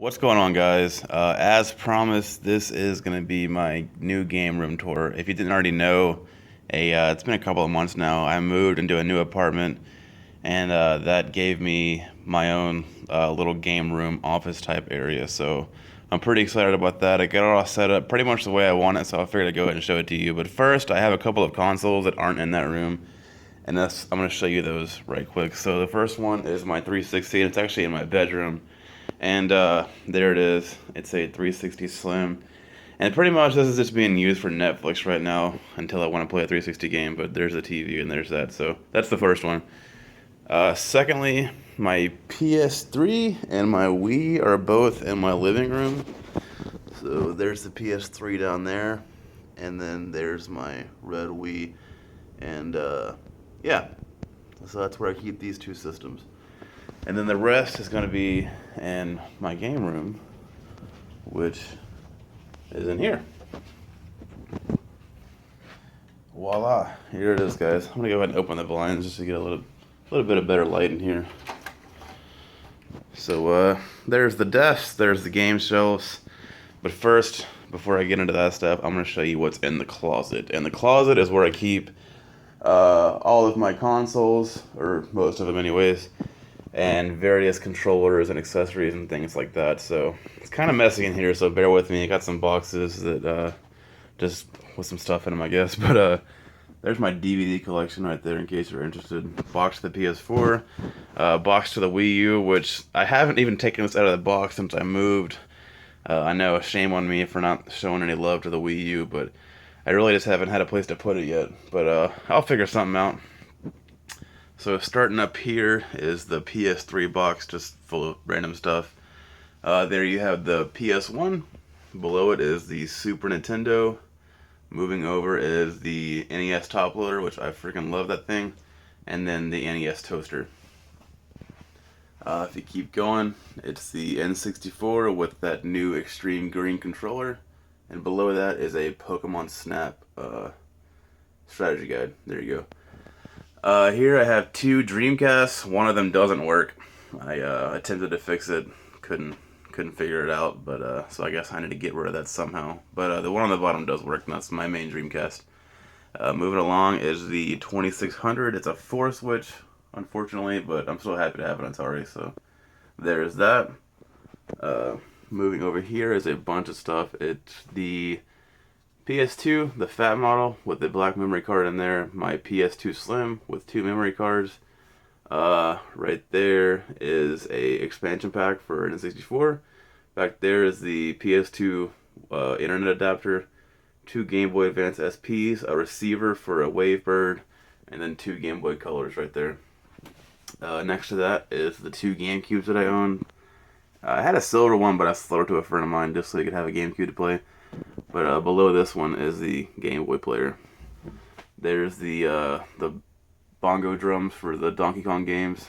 What's going on, guys? As promised, this is going to be my new game room tour. If you didn't already know, it's been a couple of months now. I moved into a new apartment, and that gave me my own little game room office type area. So I'm pretty excited about that. I got it all set up pretty much the way I want it, so I figured I'd go ahead and show it to you. But first, I have a couple of consoles that aren't in that room, and I'm going to show you those right quick. So the first one is my 360, and it's actually in my bedroom. And there it is. It's a 360 Slim. And pretty much this is just being used for Netflix right now until I want to play a 360 game. But there's the TV and there's that. So that's the first one. Secondly, my PS3 and my Wii are both in my living room. So there's the PS3 down there. And then there's my red Wii. And yeah, so that's where I keep these two systems. And then the rest is going to be in my game room, which is in here. Voila, here it is, guys. I'm gonna go ahead and open the blinds just to get a little bit of better light in here. So there's the desk, there's the game shelves. But first, before I get into that stuff, I'm gonna show you what's in the closet. And the closet is where I keep all of my consoles, or most of them anyways, and various controllers and accessories and things like that. So it's kind of messy in here, so bear with me. I got some boxes that just with some stuff in them, I guess. But there's my DVD collection right there in case you're interested. Box to the PS4, box to the Wii U, which I haven't even taken this out of the box since I moved. I know, shame on me for not showing any love to the Wii U, but I really just haven't had a place to put it yet. But I'll figure something out. So starting up here is the PS3 box, just full of random stuff. There you have the PS1. Below it is the Super Nintendo. Moving over is the NES top loader, which I freaking love that thing. And then the NES toaster. If you keep going, it's the N64 with that new extreme green controller. And below that is a Pokemon Snap strategy guide. There you go. Here I have two Dreamcasts. One of them doesn't work. I attempted to fix it, couldn't figure it out, but so I guess I need to get rid of that somehow. But the one on the bottom does work, and that's my main Dreamcast. Moving along is the 2600. It's a 4-switch, unfortunately, but I'm so happy to have it on Atari. So there's that. Moving over here is a bunch of stuff. It's the PS2, the fat model with the black memory card in there. My PS2 Slim with 2 memory cards. Right there is a expansion pack for N64. Back there is the PS2 internet adapter, 2 Game Boy Advance SPs, a receiver for a Wavebird, and then 2 Game Boy Colors right there. Next to that is the 2 GameCubes that I own. I had a silver one, but I sold it to a friend of mine just so he could have a GameCube to play. But below this one is the Game Boy player. There's the bongo drums for the Donkey Kong games.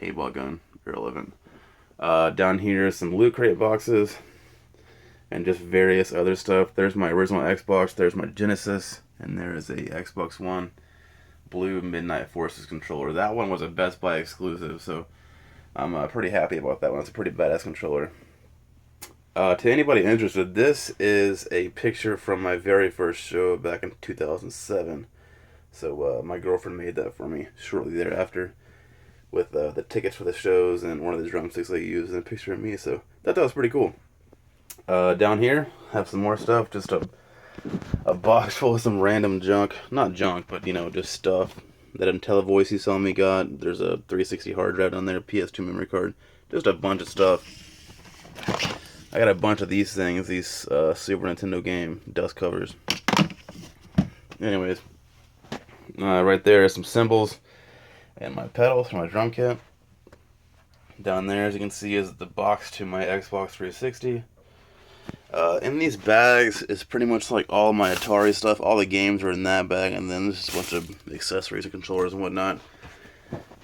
Paintball gun, irrelevant. Down here, some Loot Crate boxes and just various other stuff. There's my original Xbox. There's my Genesis, and there is a Xbox One blue Midnight Forces controller. That one was a Best Buy exclusive, so I'm pretty happy about that one. It's a pretty badass controller. To anybody interested, this is a picture from my very first show back in 2007. So my girlfriend made that for me shortly thereafter with the tickets for the shows and one of the drumsticks they used and a picture of me. So that was pretty cool. Down here, have some more stuff. Just a box full of some random junk. Not junk, but just stuff that IntelliVoice you saw me got. There's a 360 hard drive down there, PS2 memory card. Just a bunch of stuff. I got a bunch of these things, these Super Nintendo game dust covers. Anyways, right there is some cymbals and my pedals for my drum kit. Down there, as you can see, is the box to my Xbox 360. In these bags is pretty much like all my Atari stuff. All the games are in that bag, and then there's just a bunch of accessories and controllers and whatnot.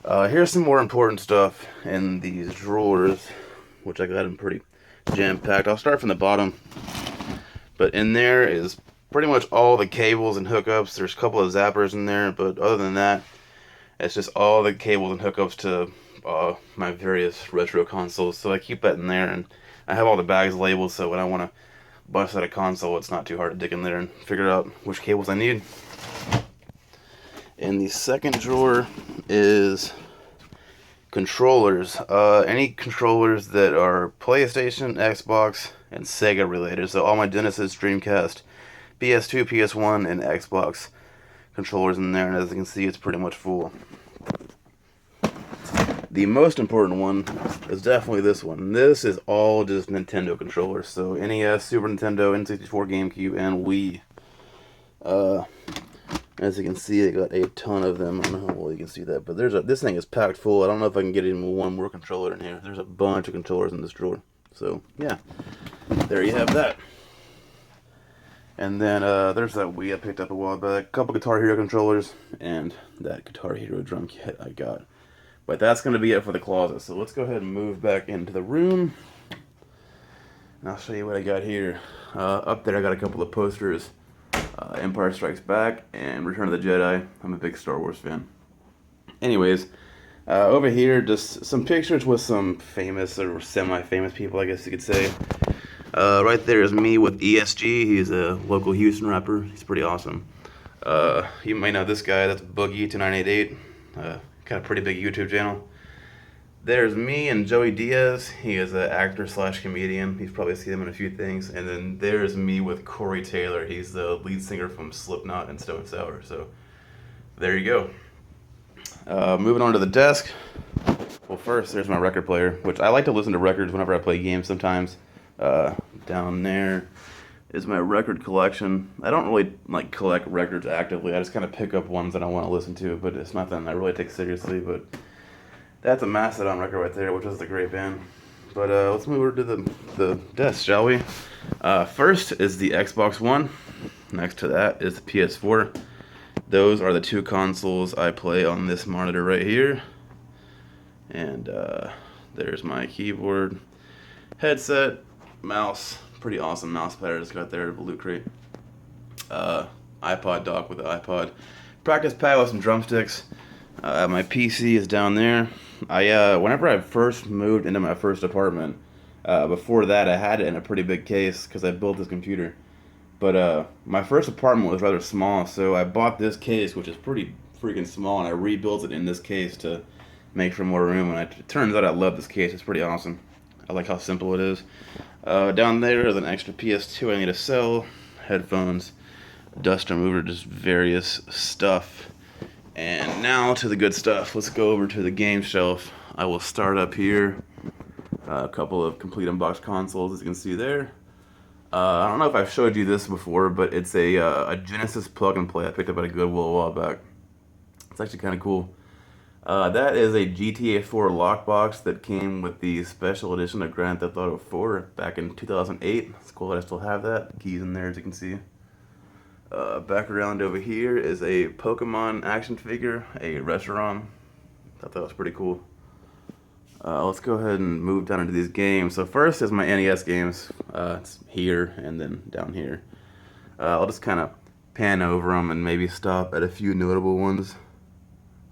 Here's some more important stuff in these drawers, which I got in pretty jam-packed. I'll start from the bottom, but in there is pretty much all the cables and hookups. There's a couple of zappers in there, but other than that, it's just all the cables and hookups to my various retro consoles. So I keep that in there, and I have all the bags labeled, so when I want to bust out a console, it's not too hard to dig in there and figure out which cables I need. In the second drawer is controllers. Any controllers that are PlayStation, Xbox, and Sega related. So all my Genesis, Dreamcast, PS2, PS1, and Xbox controllers in there, and as you can see, it's pretty much full. The most important one is definitely this one. This is all just Nintendo controllers. So NES, Super Nintendo, N64, GameCube, and Wii. As you can see, I got a ton of them. I don't know how well you can see that, but this thing is packed full. I don't know if I can get even one more controller in here. There's a bunch of controllers in this drawer. So, yeah. There you have that. And then there's that Wii I picked up a while back. A couple Guitar Hero controllers, and that Guitar Hero drum kit I got. But that's going to be it for the closet. So let's go ahead and move back into the room. And I'll show you what I got here. Up there I got a couple of posters. Empire Strikes Back and Return of the Jedi. I'm a big Star Wars fan. Anyways, over here, just some pictures with some famous or semi-famous people, I guess you could say. Right there is me with ESG. He's a local Houston rapper. He's pretty awesome. You might know this guy. That's Boogie2988. Got a pretty big YouTube channel. There's me and Joey Diaz. He is an actor / comedian. You've probably seen him in a few things. And then there's me with Corey Taylor. He's the lead singer from Slipknot and Stone Sour. So there you go. Moving on to the desk. Well, first there's my record player, which I like to listen to records whenever I play games sometimes. Down there is my record collection. I don't really like collect records actively. I just kind of pick up ones that I want to listen to, but it's nothing I really take seriously. But that's a Mastodon record right there, which is a great band. But let's move over to the desk, shall we? First is the Xbox One. Next to that is the PS4. Those are the two consoles I play on this monitor right here. And there's my keyboard, headset, mouse. Pretty awesome mouse pad I just got there at Loot Crate. iPod dock with the iPod. Practice pad with some drumsticks. My PC is down there. Whenever I first moved into my first apartment, before that I had it in a pretty big case because I built this computer. But my first apartment was rather small, so I bought this case, which is pretty freaking small, and I rebuilt it in this case to make for more room. And it turns out I love this case. It's pretty awesome. I like how simple it is. Down there is an extra PS2 I need to sell, headphones, dust remover, just various stuff. And now to the good stuff. Let's go over to the game shelf. I will start up here. A couple of complete unboxed consoles, as you can see there. I don't know if I've showed you this before, but it's a Genesis plug and play I picked up at a Goodwill a while back. It's actually kind of cool. That is a GTA 4 lockbox that came with the special edition of Grand Theft Auto 4 back in 2008. It's cool that I still have that. Keys in there, as you can see. Back around over here is a Pokemon action figure, a Reshiram. Thought that was pretty cool. Let's go ahead and move down into these games. So first is my NES games. It's here and then down here. I'll just kind of pan over them and maybe stop at a few notable ones.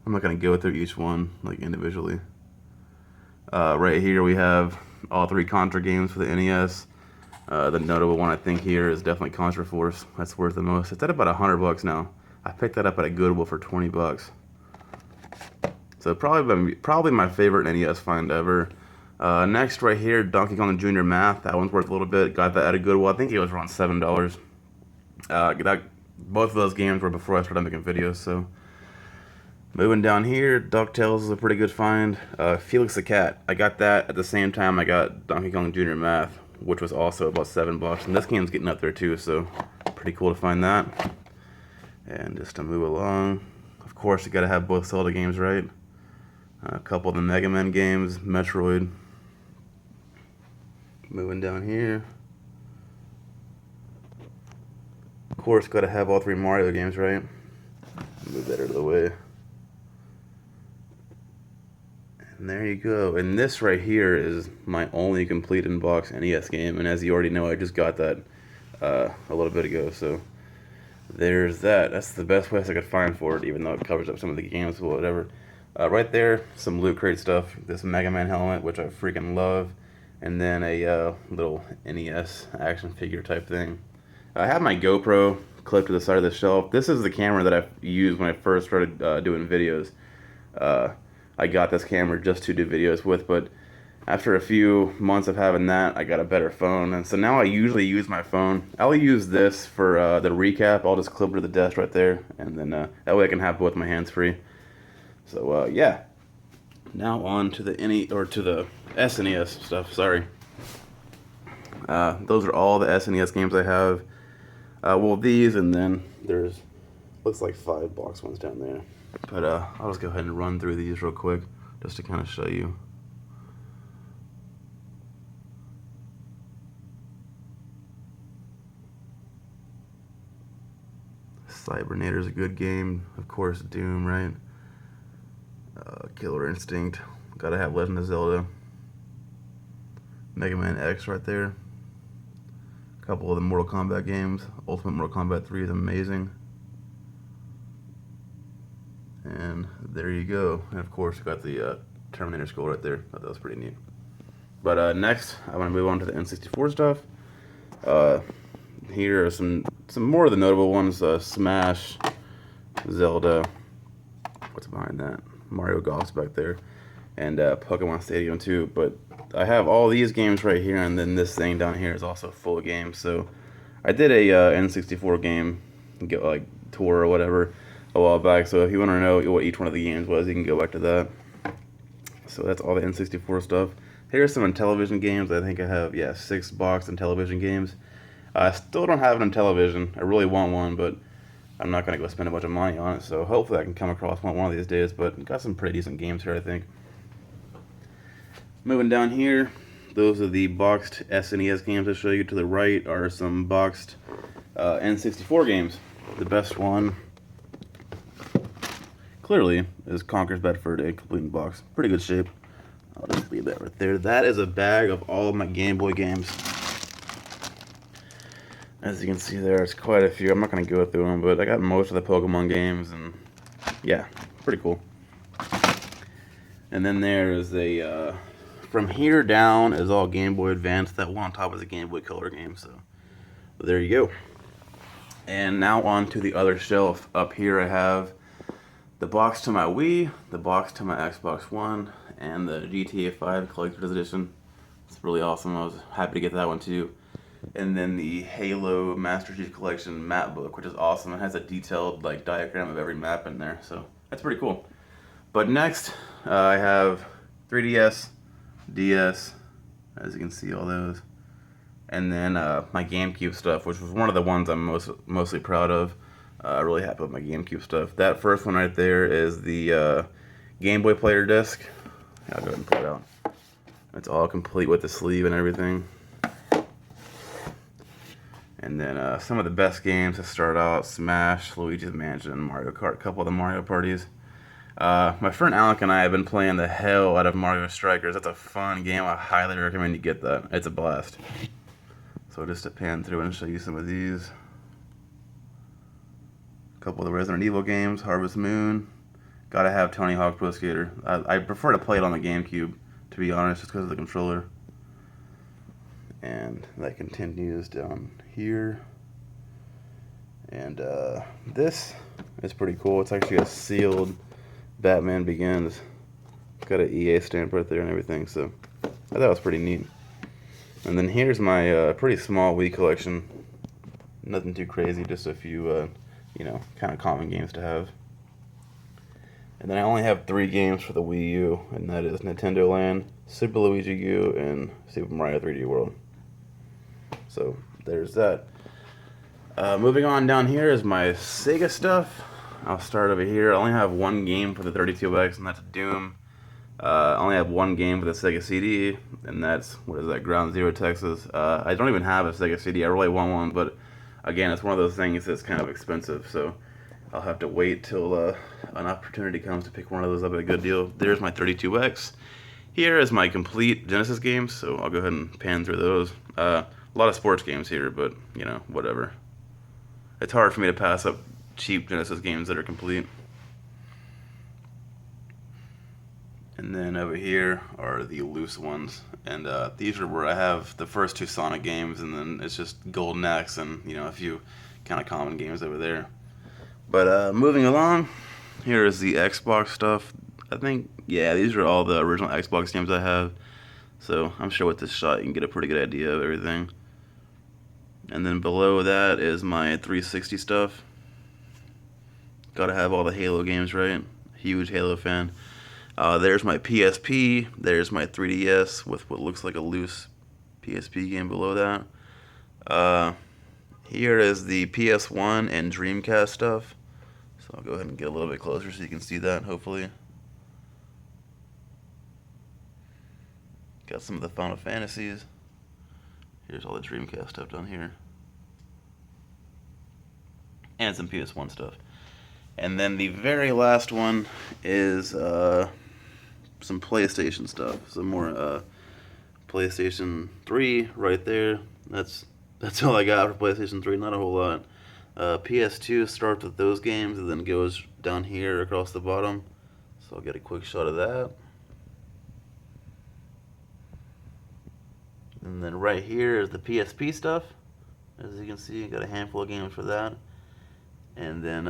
I'm not going to go through each one like individually. Right here we have all three Contra games for the NES. The notable one I think here is definitely Contra Force. That's worth the most. It's at about $100 now. I picked that up at a Goodwill for $20. So probably my favorite NES find ever. Next right here, Donkey Kong Jr. Math. That one's worth a little bit. Got that at a Goodwill. I think it was around $7. Both of those games were before I started making videos. So moving down here, DuckTales is a pretty good find. Felix the Cat. I got that at the same time I got Donkey Kong Jr. Math, which was also about $7. And this game's getting up there too, so pretty cool to find that. And just to move along, of course you gotta have both Zelda games, right? A couple of the Mega Man games, Metroid. Moving down here. Of course, gotta have all three Mario games, right? Move that out of the way. And there you go. And this right here is my only complete in-box NES game. And as you already know, I just got that a little bit ago. So there's that. That's the best place I could find for it, even though it covers up some of the games, but whatever. Right there, some Loot Crate stuff. This Mega Man helmet, which I freaking love, and then a little NES action figure type thing. I have my GoPro clipped to the side of the shelf. This is the camera that I used when I first started doing videos. Uh, I got this camera just to do videos with, but after a few months of having that, I got a better phone, and so now I usually use my phone. I'll use this for the recap. I'll just clip it to the desk right there, and then that way I can have both my hands free. So yeah, now on to the SNES stuff. Sorry. Those are all the SNES games I have. Well, these, and then there's looks like 5 box ones down there. But I'll just go ahead and run through these real quick just to kind of show you. Cybernator's a good game. Of course, Doom, right? Killer Instinct. Gotta have Legend of Zelda. Mega Man X right there. A couple of the Mortal Kombat games. Ultimate Mortal Kombat 3 is amazing. And there you go. And of course, got the Terminator skull right there. Thought that was pretty neat. But next, I want to move on to the N64 stuff. Here are some more of the notable ones. Smash, Zelda. What's behind that? Mario Golf's back there, and Pokemon Stadium too. But I have all these games right here, and then this thing down here is also full of games. So I did a N64 game, get like tour or whatever, a while back. So if you want to know what each one of the games was, you can go back to that. So that's all the N64 stuff. Here's some Intellivision games. I think I have 6 box Intellivision games. I still don't have it on television. I really want one, but I'm not going to go spend a bunch of money on it, so hopefully I can come across one of these days, but got some pretty decent games here, I think. Moving down here, those are the boxed SNES games I show you. To the right are some boxed N64 games. The best one, clearly, is Conker's Bad Fur Day, complete in box. Pretty good shape. I'll just leave that right there. That is a bag of all of my Game Boy games. As you can see there, it's quite a few. I'm not going to go through them, but I got most of the Pokemon games, and yeah, pretty cool. And then there's a, from here down is all Game Boy Advance. That one on top is a Game Boy Color game, so there you go. And now on to the other shelf. Up here I have the box to my Wii, the box to my Xbox One, and the GTA 5 Collector's Edition. It's really awesome. I was happy to get that one too. And then the Halo Master Chief Collection map book, which is awesome. It has a detailed like diagram of every map in there, so that's pretty cool. But next, I have 3DS, DS, as you can see, all those, and then my GameCube stuff, which was one of the ones I'm mostly proud of. Really happy with my GameCube stuff. That first one right there is the Game Boy Player disc. I'll go ahead and pull it out. It's all complete with the sleeve and everything. And then some of the best games to start out: Smash, Luigi's Mansion, Mario Kart, a couple of the Mario parties. My friend Alec and I have been playing the hell out of Mario Strikers. That's a fun game. I highly recommend you get that. It's a blast. So just to pan through and show you some of these. A couple of the Resident Evil games, Harvest Moon. Gotta have Tony Hawk Pro Skater. I prefer to play it on the GameCube, to be honest, just because of the controller. And that continues down here. And this is pretty cool. It's actually a sealed Batman Begins. It's got an EA stamp right there and everything, so I thought it was pretty neat. And then here's my pretty small Wii collection. Nothing too crazy, just a few, kind of common games to have. And then I only have 3 games for the Wii U, and that is Nintendo Land, Super Luigi U, and Super Mario 3D World. So there's that. Moving on down here is my Sega stuff. I'll start over here. I only have 1 game for the 32X, and that's Doom. I only have 1 game for the Sega CD, and that's, Ground Zero Texas. I don't even have a Sega CD. I really want one, but again, it's one of those things that's kind of expensive, so I'll have to wait till an opportunity comes to pick one of those up at a good deal. There's my 32X. Here is my complete Genesis games, so I'll go ahead and pan through those. A lot of sports games here, but, whatever. It's hard for me to pass up cheap Genesis games that are complete. And then over here are the loose ones. And these are where I have the first two Sonic games, and then it's just Golden Axe and, you know, a few kind of common games over there. But moving along, here is the Xbox stuff. I think, yeah, these are all the original Xbox games I have. So I'm sure with this shot you can get a pretty good idea of everything. And then below that is my 360 stuff. Gotta have all the Halo games, right? Huge Halo fan. There's my PSP. There's my 3DS with what looks like a loose PSP game below that. Here is the PS1 and Dreamcast stuff. So I'll go ahead and get a little bit closer so you can see that, hopefully. Got some of the Final Fantasies. Here's all the Dreamcast stuff down here. And some PS1 stuff. And then the very last one is some PlayStation stuff. Some more PlayStation 3 right there. That's all I got for PlayStation 3, not a whole lot. PS2 starts with those games and then goes down here across the bottom. So I'll get a quick shot of that. And then right here is the PSP stuff. As you can see, got a handful of games for that. And then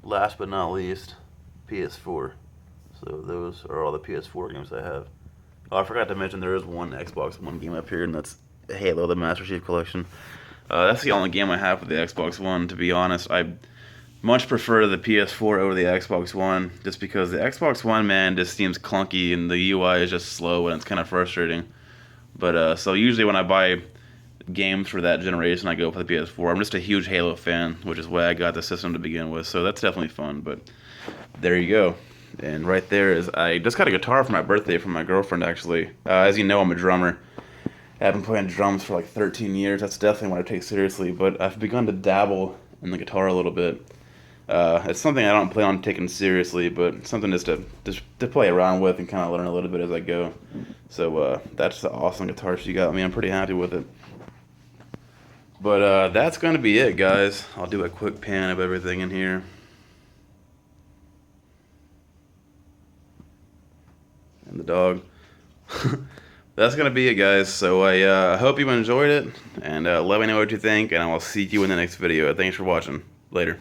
last but not least, PS4. So those are all the PS4 games I have. Oh, I forgot to mention there is one Xbox One game up here, and that's Halo, the Master Chief Collection. That's the only game I have for the Xbox One, to be honest. I much prefer the PS4 over the Xbox One, just because the Xbox One, man, just seems clunky, and the UI is just slow, and it's kind of frustrating. But, so usually when I buy games for that generation, I go for the PS4. I'm just a huge Halo fan, which is why I got the system to begin with, so that's definitely fun, but there you go. And right there is, I just got a guitar for my birthday from my girlfriend, actually. As you know, I'm a drummer. I've been playing drums for like 13 years. That's definitely what I take seriously, but I've begun to dabble in the guitar a little bit. It's something I don't plan on taking seriously, but something just to play around with and kind of learn a little bit as I go. So that's the awesome guitar she got me. I'm pretty happy with it. But that's going to be it, guys. I'll do a quick pan of everything in here. And the dog. That's going to be it, guys. So I hope you enjoyed it, and let me know what you think, and I will see you in the next video. Thanks for watching. Later.